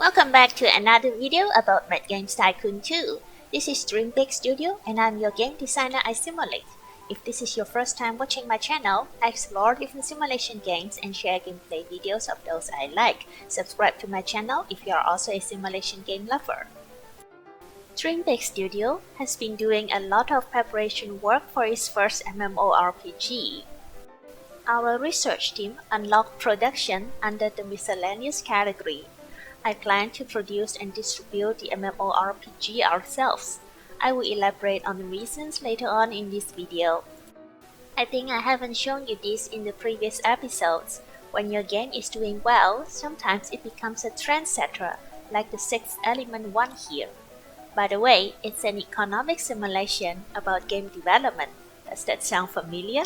Welcome back to another video about Mad Games Tycoon 2. This is Dream Big Studio and I'm your game designer I Simulate. If this is your first time watching my channel, I explore different simulation games and share gameplay videos of those I like. Subscribe to my channel if you are also a simulation game lover. Dream Big Studio has been doing a lot of preparation work for its first MMORPG. Our research team unlocked production under the miscellaneous category. I plan to produce and distribute the MMORPG ourselves. I will elaborate on the reasons later on in this video. I think I haven't shown you this in the previous episodes. When your game is doing well, sometimes it becomes a trendsetter, like the 6th Element one here. By the way, it's an economic simulation about game development. Does that sound familiar?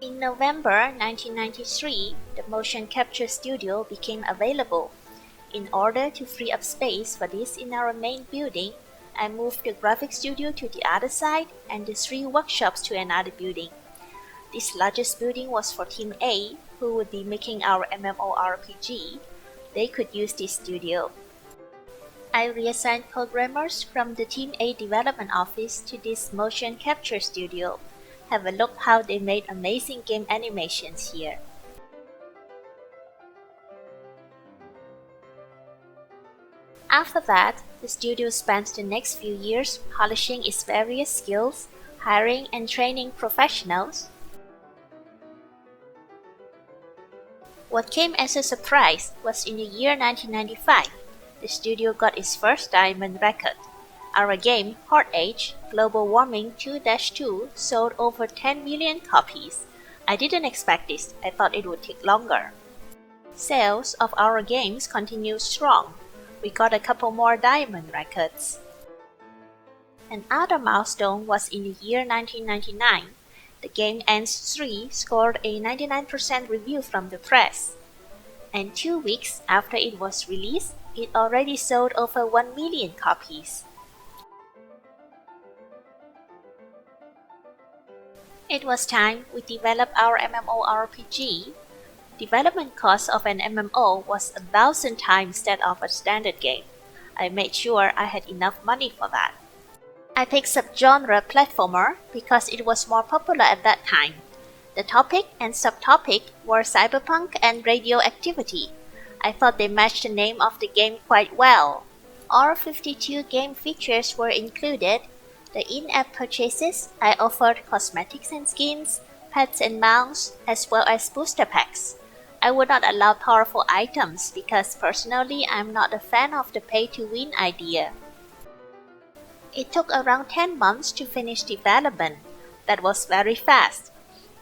In November 1993, the motion capture studio became available. In order to free up space for this in our main building, I moved the graphics studio to the other side and the 3 workshops to another building. This largest building was for Team A, who would be making our MMORPG. They could use this studio. I reassigned programmers from the Team A development office to this motion capture studio. Have a look how they made amazing game animations here. After that, the studio spent the next few years polishing its various skills, hiring and training professionals. What came as a surprise was in the year 1995, the studio got its first diamond record. Our game, Hot Age Global Warming 2-2 sold over 10 million copies. I didn't expect this, I thought it would take longer. Sales of our games continued strong. We got a couple more diamond records. Another milestone was in the year 1999. The game Ants 3 scored a 99% review from the press. And 2 weeks after it was released, it already sold over 1 million copies. It was time we developed our MMORPG. Development cost of an MMO was 1,000 times that of a standard game. I made sure I had enough money for that. I picked subgenre platformer because it was more popular at that time. The topic and subtopic were cyberpunk and radioactivity. I thought they matched the name of the game quite well. All 52 game features were included. The in-app purchases, I offered cosmetics and skins, pets and mounts, as well as booster packs. I would not allow powerful items because personally I'm not a fan of the pay-to-win idea. It took around 10 months to finish development. That was very fast.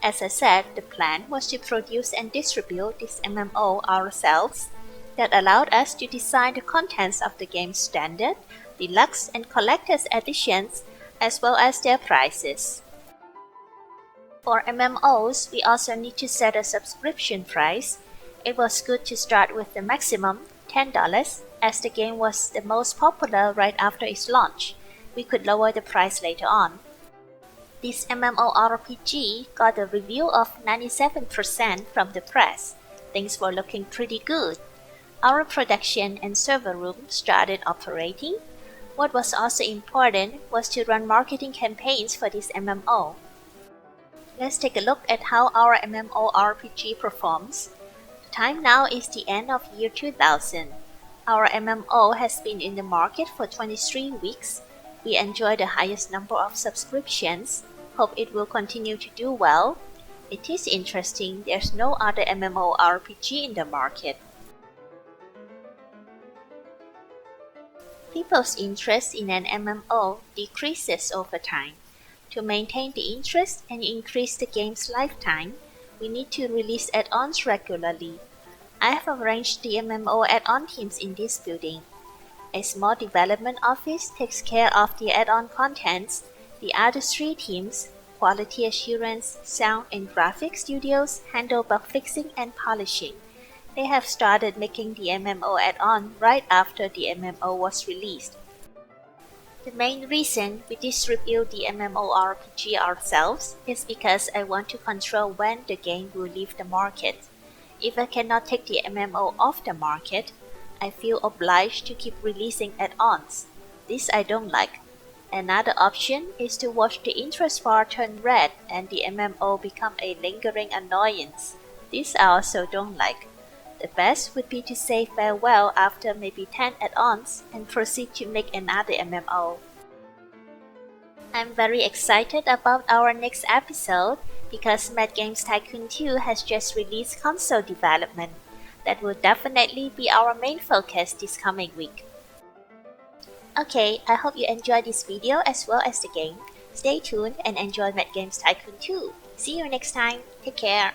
As I said, the plan was to produce and distribute this MMO ourselves. That allowed us to design the contents of the game's standard, deluxe and collector's editions, as well as their prices. For MMOs, we also need to set a subscription price. It was good to start with the maximum, $10, as the game was the most popular right after its launch. We could lower the price later on. This MMORPG got a review of 97% from the press. Things were looking pretty good. Our production and server room started operating. What was also important was to run marketing campaigns for this MMO. Let's take a look at how our MMORPG performs. The time now is the end of year 2000. Our MMO has been in the market for 23 weeks. We enjoy the highest number of subscriptions. Hope it will continue to do well. It is interesting, there's no other MMORPG in the market. People's interest in an MMO decreases over time. To maintain the interest and increase the game's lifetime, we need to release add-ons regularly. I have arranged the MMO add-on teams in this building. A small development office takes care of the add-on contents. The other 3 teams, quality assurance, sound and graphics studios, handle bug fixing and polishing. They have started making the MMO add-on right after the MMO was released. The main reason we distribute the MMORPG ourselves is because I want to control when the game will leave the market. If I cannot take the MMO off the market, I feel obliged to keep releasing add-ons. This I don't like. Another option is to watch the interest bar turn red and the MMO become a lingering annoyance. This I also don't like. The best would be to say farewell after maybe 10 add-ons and proceed to make another MMO. I'm very excited about our next episode because Mad Games Tycoon 2 has just released console development. That will definitely be our main focus this coming week. Okay, I hope you enjoyed this video as well as the game. Stay tuned and enjoy Mad Games Tycoon 2. See you next time. Take care.